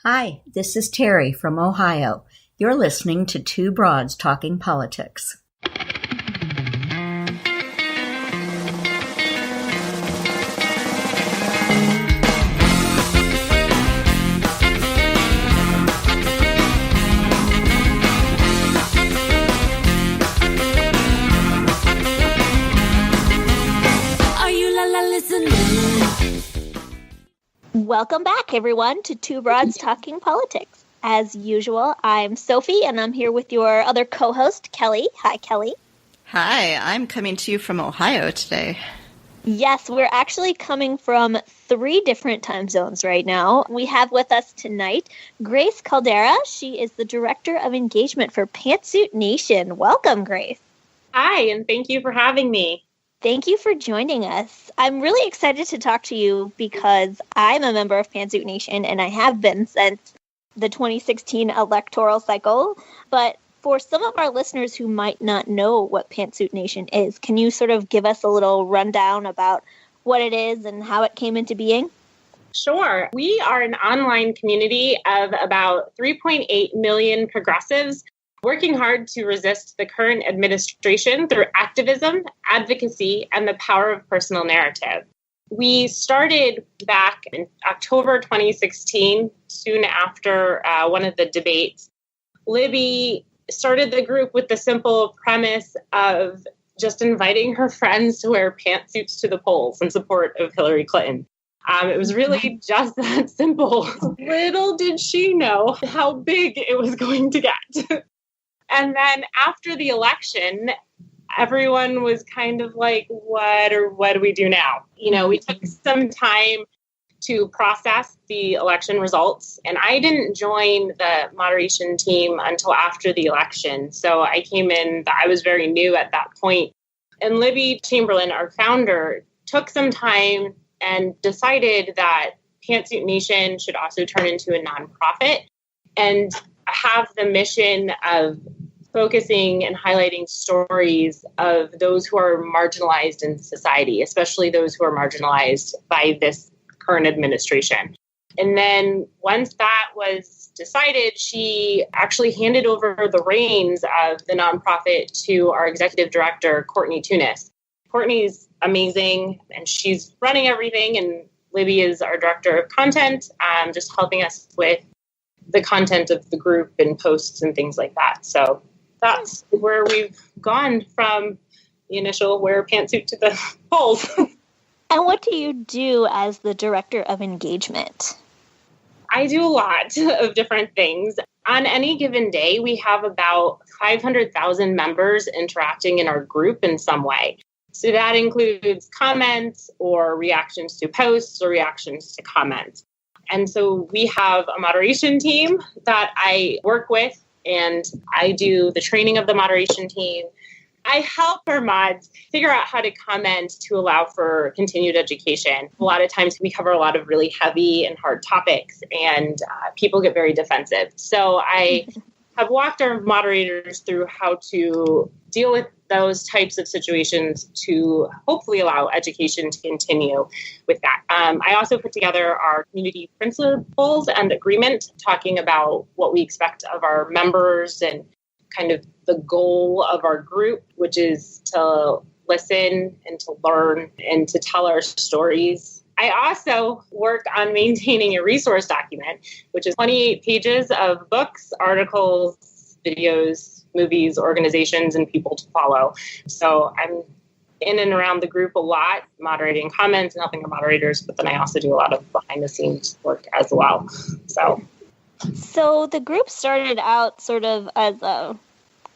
Hi, this is Terry from Ohio. You're listening to Two Broads Talking Politics. Welcome back, everyone, to Two Broads Talking Politics. As usual, I'm Sophie, and I'm here with your other co-host, Kelly. Hi, Kelly. Hi, I'm coming to you from Ohio today. Yes, we're actually coming from 3 different time zones right now. We have with us tonight Grace Caldara. She is the Director of Engagement for Pantsuit Nation. Welcome, Grace. Hi, and thank you for having me. Thank you for joining us. I'm really excited to talk to you because I'm a member of Pantsuit Nation, and I have been since the 2016 electoral cycle. But for some of our listeners who might not know what Pantsuit Nation is, can you sort of give us a little rundown about what it is and how it came into being? Sure. We are an online community of about 3.8 million progressives working hard to resist the current administration through activism, advocacy, and the power of personal narrative. We started back in October 2016, soon after one of the debates. Libby started the group with the simple premise of just inviting her friends to wear pantsuits to the polls in support of Hillary Clinton. It was really just that simple. Little did she know how big it was going to get. And then after the election, everyone was kind of like, what do we do now? You know, we took some time to process the election results. And I didn't join the moderation team until after the election. So I came in, I was very new at that point. And Libby Chamberlain, our founder, took some time and decided that Pantsuit Nation should also turn into a nonprofit and have the mission of focusing and highlighting stories of those who are marginalized in society, especially those who are marginalized by this current administration. And then once that was decided, she actually handed over the reins of the nonprofit to our executive director, Courtney Tunis. Courtney's amazing, and she's running everything, and Libby is our director of content, just helping us with the content of the group and posts and things like that. So that's where we've gone from the initial wear pantsuit to the polls. And what do you do as the Director of Engagement? I do a lot of different things. On any given day, we have about 500,000 members interacting in our group in some way. So that includes comments or reactions to posts or reactions to comments. And so we have a moderation team that I work with, and I do the training of the moderation team. I help our mods figure out how to comment to allow for continued education. A lot of times we cover a lot of really heavy and hard topics, and people get very defensive. So I have walked our moderators through how to deal with those types of situations to hopefully allow education to continue with that. I also put together our community principles and agreement, talking about what we expect of our members and kind of the goal of our group, which is to listen and to learn and to tell our stories. I also work on maintaining a resource document, which is 28 pages of books, articles, videos, movies, organizations, and people to follow. So I'm in and around the group a lot, moderating comments and helping our moderators, but then I also do a lot of behind the scenes work as well. So the group started out sort of as a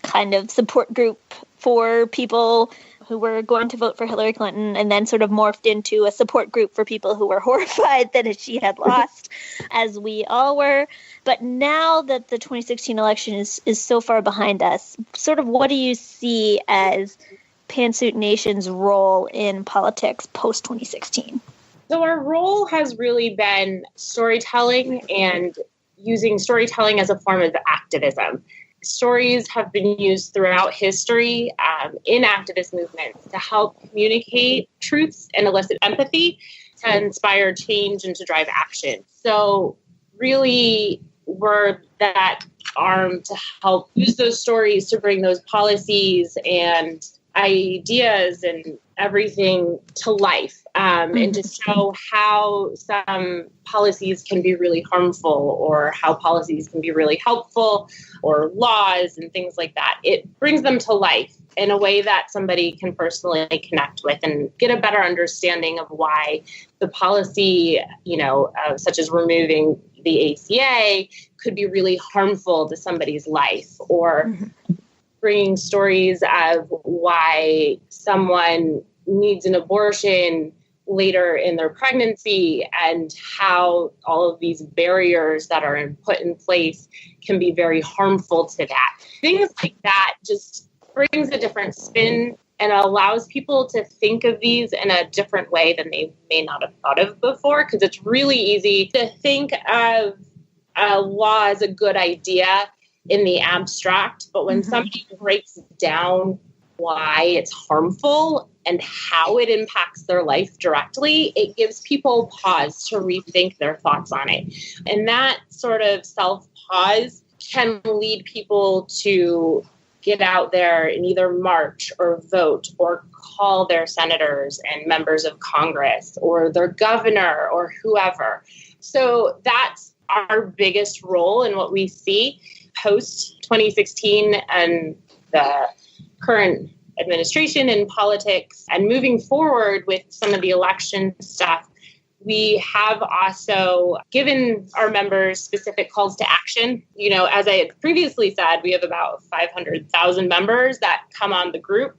kind of support group for people who were going to vote for Hillary Clinton, and then sort of morphed into a support group for people who were horrified that she had lost, as we all were. But now that the 2016 election is so far behind us, sort of what do you see as Pantsuit Nation's role in politics post-2016? So our role has really been storytelling and using storytelling as a form of activism. Stories have been used throughout history in activist movements to help communicate truths and elicit empathy, to inspire change and to drive action. So really were that arm to help use those stories to bring those policies and ideas and everything to life, and to show how some policies can be really harmful or how policies can be really helpful, or laws and things like that. It brings them to life in a way that somebody can personally connect with and get a better understanding of why the policy, such as removing the ACA, could be really harmful to somebody's life, or bringing stories of why someone needs an abortion later in their pregnancy and how all of these barriers that are put in place can be very harmful to that. Things like that just brings a different spin and allows people to think of these in a different way than they may not have thought of before, because it's really easy to think of a law as a good idea in the abstract, but when somebody breaks down why it's harmful and how it impacts their life directly, it gives people pause to rethink their thoughts on it. And that sort of self-pause can lead people to get out there and either march or vote or call their senators and members of Congress or their governor or whoever. So that's our biggest role in what we see post 2016 and the current administration and politics, and moving forward with some of the election stuff. We have also given our members specific calls to action. As I had previously said, we have about 500,000 members that come on the group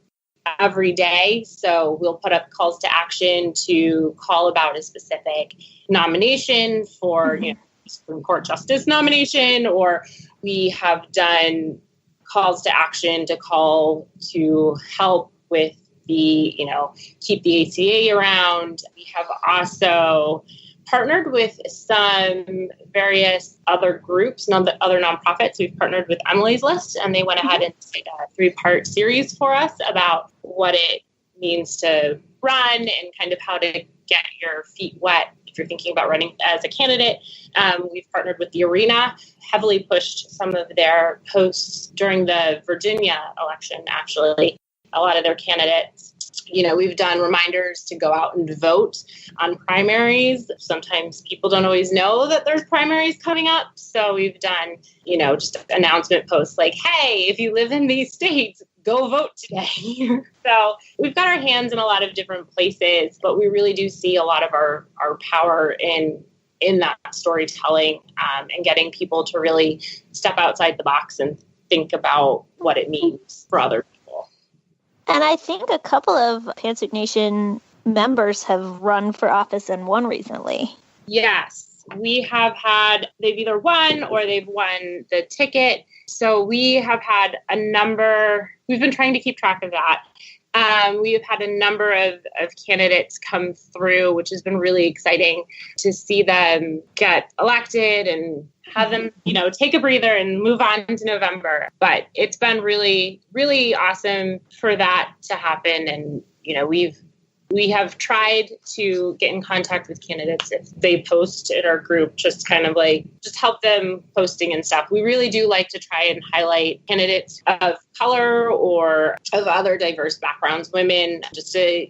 every day. So we'll put up calls to action to call about a specific nomination for, Supreme Court Justice nomination, or we have done calls to action to call to help with the, keep the ACA around. We have also partnered with some various other groups, other nonprofits. We've partnered with Emily's List, and they went ahead and did a 3-part series for us about what it means to run and kind of how to get your feet wet if you're thinking about running as a candidate. We've partnered with The Arena, heavily pushed some of their posts during the Virginia election, actually. A lot of their candidates, we've done reminders to go out and vote on primaries. Sometimes people don't always know that there's primaries coming up. So we've done, just announcement posts like, hey, if you live in these states, go vote today. So we've got our hands in a lot of different places, but we really do see a lot of our power in that storytelling, and getting people to really step outside the box and think about what it means for other people. And I think a couple of Pantsuit Nation members have run for office and won recently. Yes, we have had, they've either won or they've won the ticket. So we have had a number, we've been trying to keep track of that. We have had a number of candidates come through, which has been really exciting to see them get elected and have them, take a breather and move on to November. But it's been really, really awesome for that to happen. And, we have tried to get in contact with candidates if they post in our group, just kind of just help them posting and stuff. We really do like to try and highlight candidates of color or of other diverse backgrounds, women, just to,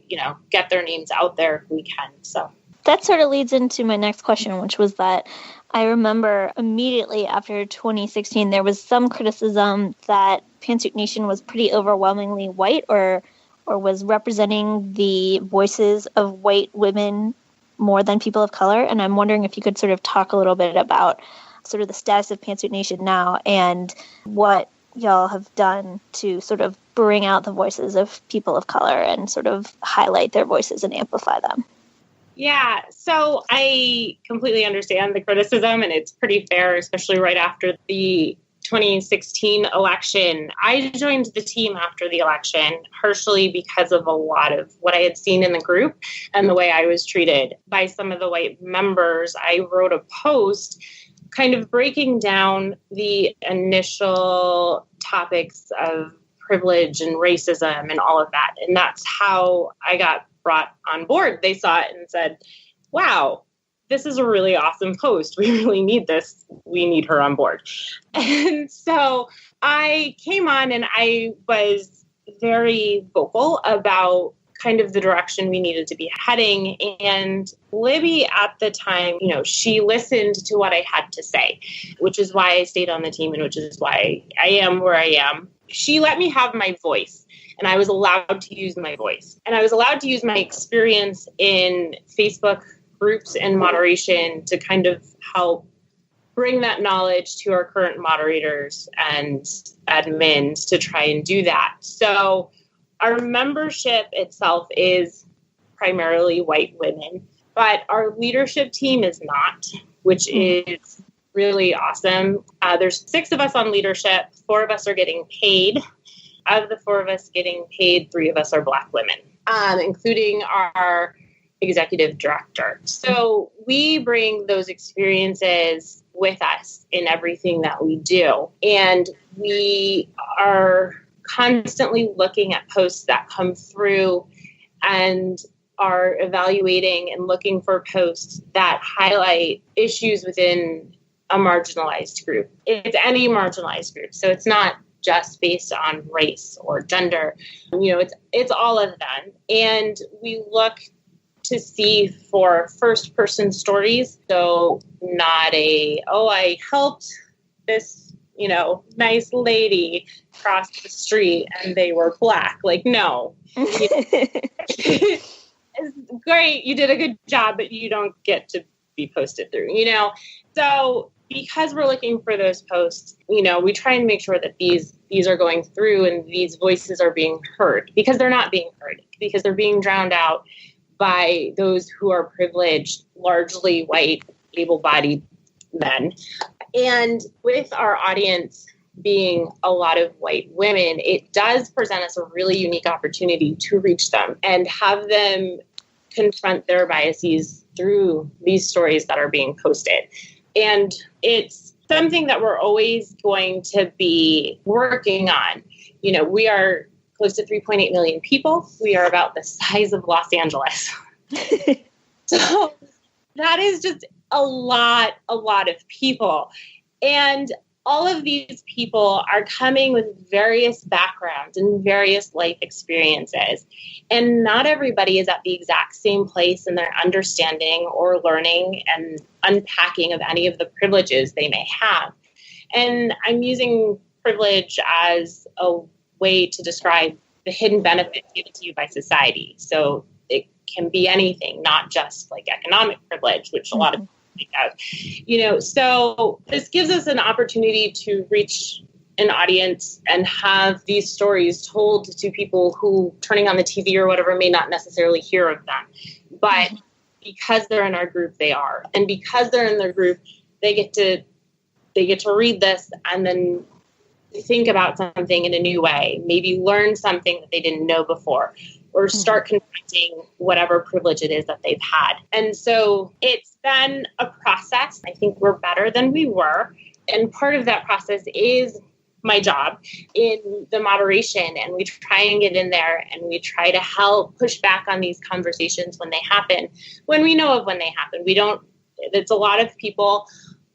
get their names out there if we can. So that sort of leads into my next question, which was that I remember immediately after 2016, there was some criticism that Pantsuit Nation was pretty overwhelmingly white, or was representing the voices of white women more than people of color. And I'm wondering if you could sort of talk a little bit about sort of the status of Pantsuit Nation now and what y'all have done to sort of bring out the voices of people of color and sort of highlight their voices and amplify them. Yeah, so I completely understand the criticism, and it's pretty fair, especially right after the 2016 election. I joined the team after the election, partially because of a lot of what I had seen in the group and the way I was treated by some of the white members. I wrote a post kind of breaking down the initial topics of privilege and racism and all of that. And that's how I got brought on board. They saw it and said, wow, this is a really awesome post. We really need this. We need her on board. And so I came on and I was very vocal about kind of the direction we needed to be heading. And Libby at the time, she listened to what I had to say, which is why I stayed on the team and which is why I am where I am. She let me have my voice and I was allowed to use my voice. And I was allowed to use my experience in Facebook groups and moderation to kind of help bring that knowledge to our current moderators and admins to try and do that. So our membership itself is primarily white women, but our leadership team is not, which is really awesome. There's 6 of us on leadership. 4 of us are getting paid. Out of the 4 of us getting paid, 3 of us are Black women, including our executive director. So we bring those experiences with us in everything that we do. And we are constantly looking at posts that come through and are evaluating and looking for posts that highlight issues within a marginalized group. It's any marginalized group. So it's not just based on race or gender. It's all of them. And we look to see for first person stories. So not I helped this, nice lady cross the street and they were Black. Like, no. It's great. You did a good job, but you don't get to be posted through, So because we're looking for those posts, we try and make sure that these are going through and these voices are being heard, because they're not being heard, because they're being drowned out by those who are privileged, largely white, able-bodied men. And with our audience being a lot of white women, it does present us a really unique opportunity to reach them and have them confront their biases through these stories that are being posted. And it's something that we're always going to be working on. We are close to 3.8 million people. We are about the size of Los Angeles. So that is just a lot of people. And all of these people are coming with various backgrounds and various life experiences. And not everybody is at the exact same place in their understanding or learning and unpacking of any of the privileges they may have. And I'm using privilege as a way to describe the hidden benefits given to you by society. So it can be anything, not just like economic privilege, which a lot of people think of. So this gives us an opportunity to reach an audience and have these stories told to people who, turning on the TV or whatever, may not necessarily hear of them. But because they're in our group, they are. And because they're in their group, they get to read this and then think about something in a new way, maybe learn something that they didn't know before, or start confronting whatever privilege it is that they've had. And so it's been a process. I think we're better than we were. And part of that process is my job in the moderation. And we try and get in there and we try to help push back on these conversations when they happen, when we know of when they happen. It's a lot of people.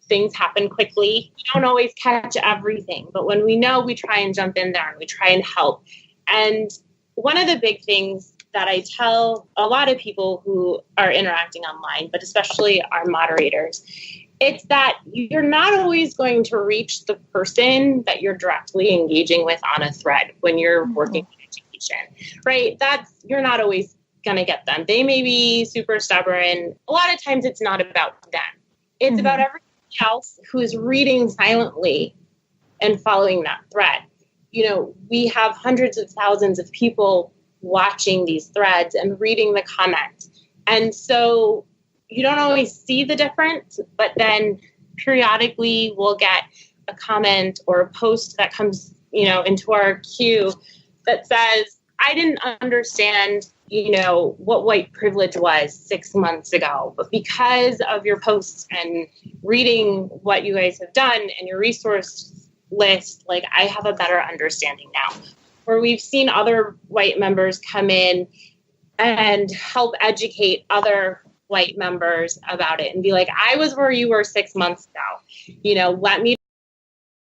Things happen quickly. We don't always catch everything, but when we know, we try and jump in there and we try and help. And one of the big things that I tell a lot of people who are interacting online, but especially our moderators, it's that you're not always going to reach the person that you're directly engaging with on a thread when you're working in education, right? You're not always going to get them. They may be super stubborn. A lot of times it's not about them. It's about everyone else who is reading silently and following that thread. We have hundreds of thousands of people watching these threads and reading the comments. And so you don't always see the difference, but then periodically we'll get a comment or a post that comes, into our queue that says, I didn't understand, what white privilege was 6 months ago, but because of your posts and reading what you guys have done and your resource list, I have a better understanding now. Or we've seen other white members come in and help educate other white members about it and be like, I was where you were 6 months ago. Let me